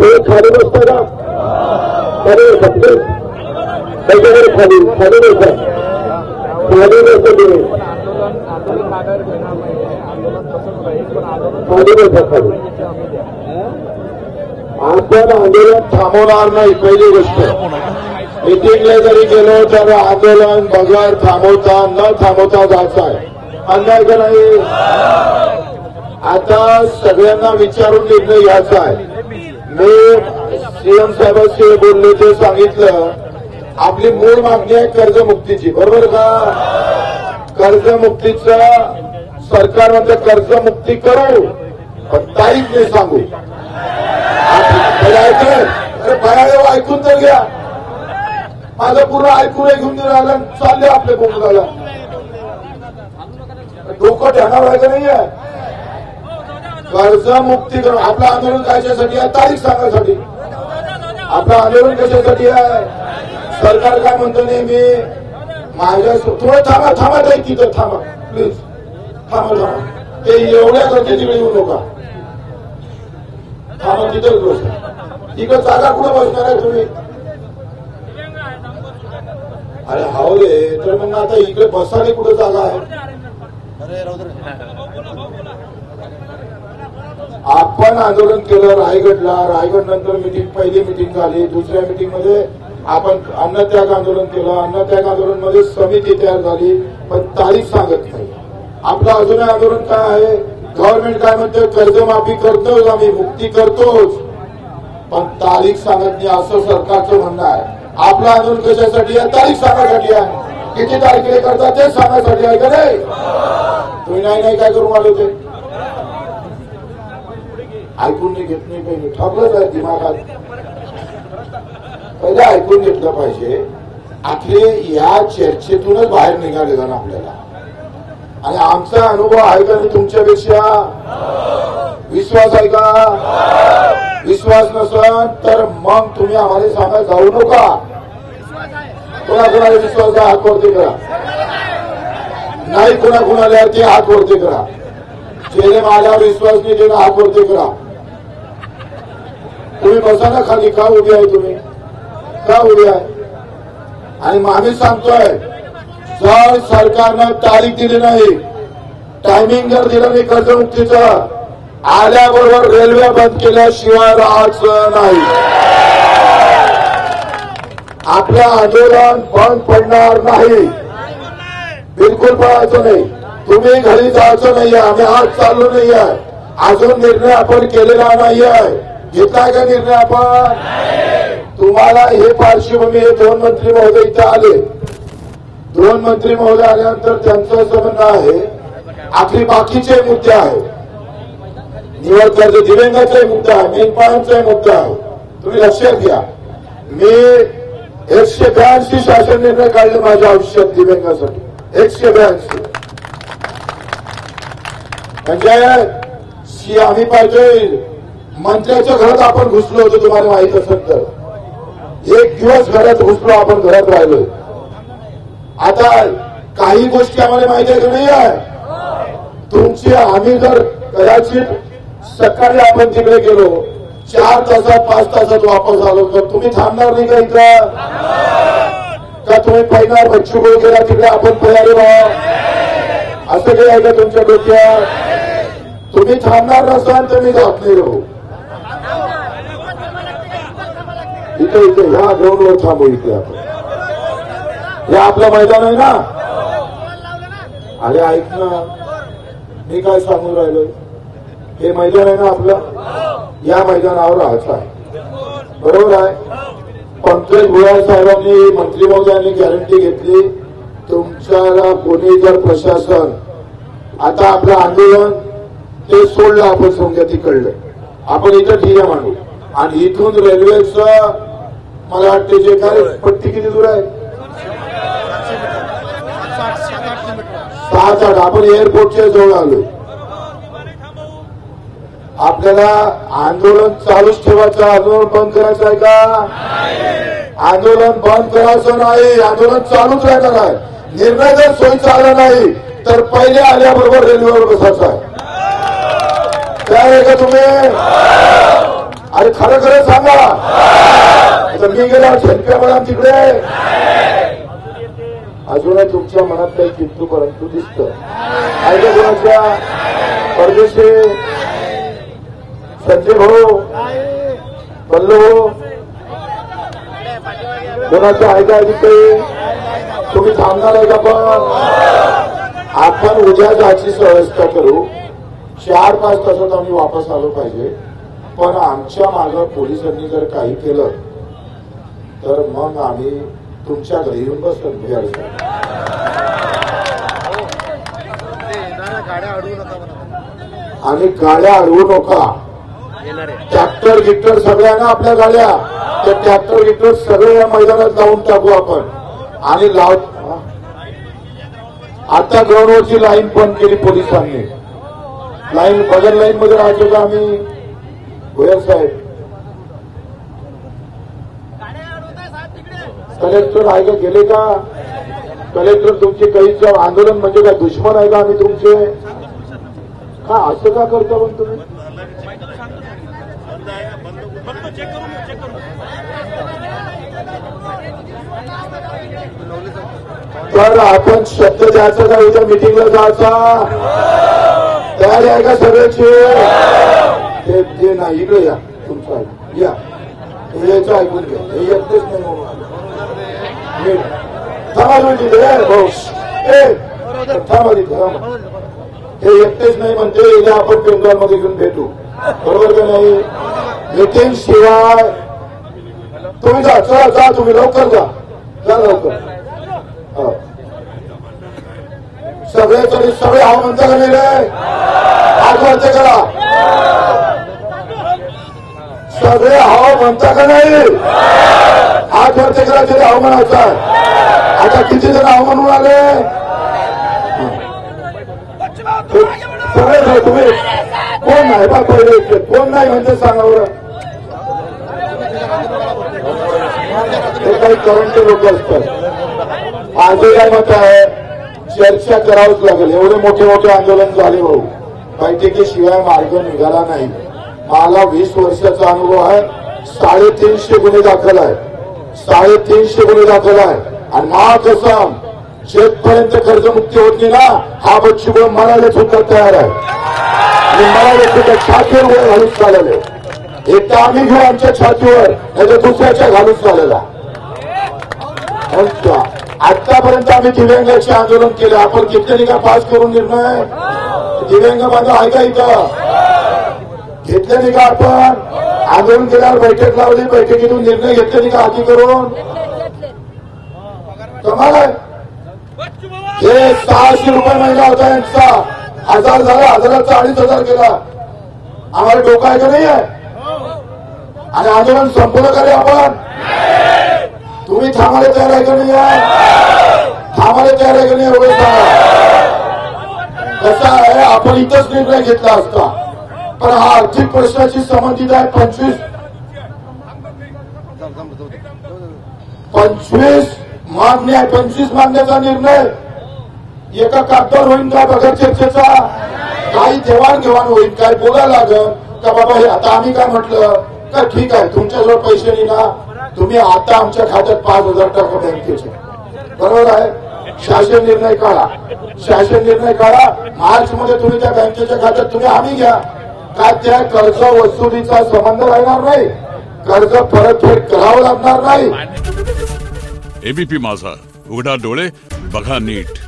खाली बसता का खाली बसते त्याच्याकडे खाली खाली बसा खाली बसते खाली बसा खाली आपण आंदोलन थांबवणार नाही. पहिली गोष्ट मिटिंगला जरी गेलो तर आंदोलन बगैर थांबवता न थांबवता जायचं आहे. अन्याय का नाही. आता सगळ्यांना विचारून निर्णय घ्यायचा आहे. मी सीएम साहेबांशी बोलले ते सांगितलं आपली मूळ मागणी आहे कर्जमुक्तीची. बरोबर का. कर्जमुक्तीचं सरकार म्हणतं कर्जमुक्ती करू पण तारीख नाही सांगू. अरे भयादेव ऐकून तर घ्या. माझं पूर्ण ऐकून घेऊन राहिलं चालले आपल्या कोकणाला. डोकं ठेवणार व्हायचं नाहीये. कर्जमुक्ती करून आपलं आंदोलन कशासाठी आहे. तारीख सांगण्यासाठी. आपलं आंदोलन कशासाठी आहे. सरकार काय म्हणतो नेहमी माझ्या थोडं थांबा थांबा ताई तिथं थांबा प्लीज थांबा थांबा. ते एवढ्या करते तिकडे येऊ नका. थांबा तिथंच बसा. तिकडे जागा कुठं बसणार आहे तुम्ही. अरे हाव रे. तर मग आता इकडे बसायला कुठं जागा आहे. आपण आंदोलन केलं रायगडला. रायगड नंतर पहिली मिटिंग झाली. दुसऱ्या मिटिंग मध्ये आपण अन्नत्याग आंदोलन केलं. अन्नत्याग आंदोलन मध्ये समिती तयार झाली पण तारीख सांगत नाही. आपलं अजूनही आंदोलन काय आहे. गव्हर्नमेंट काय म्हणतं कर्जमाफी करतोच आम्ही मुक्ती करतोच पण तारीख सांगत नाही असं सरकारचं म्हणणं आहे. आपलं आंदोलन कशासाठी आहे. तारीख सांगण्यासाठी आहे. किती तारखेला करतात ते सांगण्यासाठी आहे का नाही. तुम्ही नाही काय करून आले ते ऐकून नाही घेत नाही. काही ठरलंच आहे दिमागात. पहिलं ऐकून घेतलं पाहिजे. आखरी या चर्चेतूनच बाहेर निघाले जाणं आपल्याला. आणि आमचा अनुभव आहे का नाही तुमच्यापेक्षा. विश्वास आहे का. विश्वास नसेल तर मग तुम्ही आम्हाला सांगा जाऊ नका. कोणाकोणाला विश्वास आहे हात वरती करा. नाही कोणाकोणाला ते हात वरती करा. जेणे माझ्यावर विश्वास नाही त्याने हात वरती करा. तुम्ही बसा ना खाली. का उभी आहे तुम्ही. का उभी आहे. आणि मग आम्ही सांगतोय जर सरकारनं तारीख दिली नाही टायमिंग जर दिलं नाही कर्जमुक्तीचं आल्याबरोबर रेल्वे बंद केल्याशिवाय राहायचं नाही. आपलं आंदोलन बंद पडणार नाही. बिलकुल पडायचं नाही. तुम्ही घरी जायचं नाहीये. आम्ही आज चाललो नाहीये. अजून निर्णय आपण केलेला नाहीये. घेतलाय का निर्णय आपण. तुम्हाला हे पार्श्वभूमी हे दोन मंत्री महोदय इथे आले. दोन मंत्री महोदय आल्यानंतर त्यांचं असं म्हणणं आहे आखरी बाकीचे मुद्दे आहे. निवड कर्ज दिव्यांगाचाही मुद्दा आहे. मेंढपाळांचाही मुद्दा आहे. तुम्ही लक्षात घ्या. मी 182 शासन निर्णय काढले माझ्या आयुष्यात दिव्यांगासाठी. 182 म्हणजे आम्ही पाहिजे मंत्र्याच्या घरात आपण घुसलो होतो. तुम्हाला माहित असेल तर 1 दिवस घरात घुसलो आपण. घरात राहिलोय. आता काही गोष्टी आम्हाला माहिती आहे की नाही आहे. तुमची आम्ही जर कदाचित सकाळी आपण तिकडे गेलो 4 तासात 5 तासात वापस आलो तर तुम्ही थांबणार नाही का इथं. का तुम्ही पहिला बच्चू गोळ गेला तिकडे आपण तयारी राहा असं काही आहे का तुमच्या डोक्यात. तुम्ही थांबणार नसाल तर मी जात नाही राहू. इथे इथे ह्या ग्राउंडवर थांबू. इथे आपण हे आपलं मैदान आहे ना. अरे ऐक ना मी काय सांगून राहिलोय. हे मैदान आहे ना आपलं. या मैदानावर राहायचं आहे. बरोबर आहे. पंकज भुयार साहेबांनी मंत्री महोदयांनी गॅरंटी घेतली तुमच्याला कोणी जर प्रशासन आता आपलं आंदोलन ते सोडलं आपण समजा तिकडलं आपण इथं ठिय्या मांडू. आणि इथून रेल्वेचं मला वाटते जे काय पट्टी किती दूर आहे 6-8. आपण एअरपोर्टच्या जवळ आलो. आपल्याला आंदोलन चालूच ठेवायचं. आंदोलन बंद करायचं आहे का. आंदोलन बंद करायचं नाही. आंदोलन चालूच राहणार आहे. निर्णय जर सोयीचा आला नाही तर पहिले आल्याबरोबर रेल्वेवर बसायचं आहे. काय आहे का तुम्ही. अरे खरं खरं सांगा. तर मी गेला शेतकऱ्या मला तिकडे अजूनही तुमच्या मनात काही किंतु परंतु दिसतं. ऐका कोणाच्या परदेशी संजय भाऊ बल्लू भाऊ कोणाचं ऐका काही तुम्ही थांबणार आहे का? पण आपण उद्या जायची व्यवस्था करू. 4-5 तासात आम्ही वापस आलो पाहिजे. पण आमच्या मागं पोलिसांनी जर काही केलं तर मग आम्ही तुमच्या घरी येऊन बसतो. आणि गाड्या अडवू नका. ट्रॅक्टर गिक्टर सगळ्यांना आपल्या गाड्या त्या ट्रॅक्टर गिक्टर सगळे या मैदानात लावून टाकू आपण. आणि आता ग्राउंडवरची लाईन बंद केली पोलिसांनी. लाईन बगल लाईन मध्ये राहायचो का आम्ही? भोयर साहेब कलेक्टर आहे का? गेले का कलेक्टर? तुमचे काही आंदोलन म्हणजे काय दुश्मन आहे का आम्ही तुमचे? का असं का करता पण तुम्ही? तर आपण शब्द द्यायचा का? उद्या मिटिंगला जायचा तयारी आहे का सगळ्याची? ते नाही इकडे या. तुमचं ऐक या. हे यायचं ऐकून घ्या. हे येतच नाही म्हणून थांबा तिथे भाऊ. थांबा तिथे हे येतेच नाही म्हणते. उद्या आपण पेंडॉलमध्ये घेऊन भेटू. बरोबर का नाही? मिटिंग शिवाय तुम्ही जा. चला जा तुम्ही लवकर जा. जा लवकर. सगळे हाव म्हणता का नाही रे? हात वरते करा. सगळे हाव म्हणता का नाही? हात वरते करा. तरी हाव म्हणायचं आहे. आता किती जण हाव म्हणून आले? सगळे तुम्ही कोण नाही बा? पहिले कोण नाही म्हणजे सांगा बरं. हे काही करंट लोक असतात. माझे काय मत आहे? चर्चा करावंच लागेल. एवढे मोठे मोठे आंदोलन झाले भाऊ. बैठकीशिवाय मार्ग निघाला नाही. मला 20 वर्षाचा अनुभव आहे. 350 गुन्हे दाखल आहे. 350 गुन्हे दाखल आहे. आणि मा कसम शेतपर्यंत कर्जमुक्ती होत नाही ना, हा बच्चू मरायला सुद्धा तयार आहे. आणि मरायला सुद्धा छातीवर वर घालून चालले. एक तर आम्ही घेऊ आमच्या छातीवर, नाही तर दुसऱ्याच्या घालून चाललेला. आतापर्यंत आम्ही दिव्यांगाचे आंदोलन केले. आपण घेतले का पास करून निर्णय? दिव्यांग बांधव आहे का इथं? घेतले नाही का आपण? आंदोलन केल्यावर बैठक लावली. बैठकीतून निर्णय घेतले नाही का आधी करून? कमाल आहे. हे 600 रुपये महिना होता यांचा. 1000 झाला. 1000चा 2500 केला. आम्हाला डोकं आहे का नाही आहे? आणि आंदोलन संपलं का रे आपण? तुम्ही थांबायला तयार आहे का नाही आहे? थांबायला तयार आहे का नाही? एवढं सांगा. कसं आहे, आपण इथंच निर्णय घेतला असता. पण हा आर्थिक प्रश्नाशी संबंधित आहे. 25 मागण्या आहे. 25 मागण्याचा निर्णय एका कागदावर होईल का? बघा चर्चेचा काही देवाणघेवाण होईल काय? बोलायला लागल का बाबा? हे आता आम्ही काय म्हटलं का? ठीक आहे तुमच्याजवळ पैसे नाही ना, तुम्ही आता आमच्या खात्यात 5000 टाका बँकेचे. बरोबर आहे. शासन निर्णय काढा. शासन निर्णय काढा. मार्च मध्ये तुम्ही त्या बँकेच्या खात्यात तुम्ही हमी घ्या. काय त्या कर्ज वसुलीचा संबंध राहणार नाही. कर्ज परतफेड करावं लागणार नाही. एबीपी माझा, उघडा डोळे बघा नीट.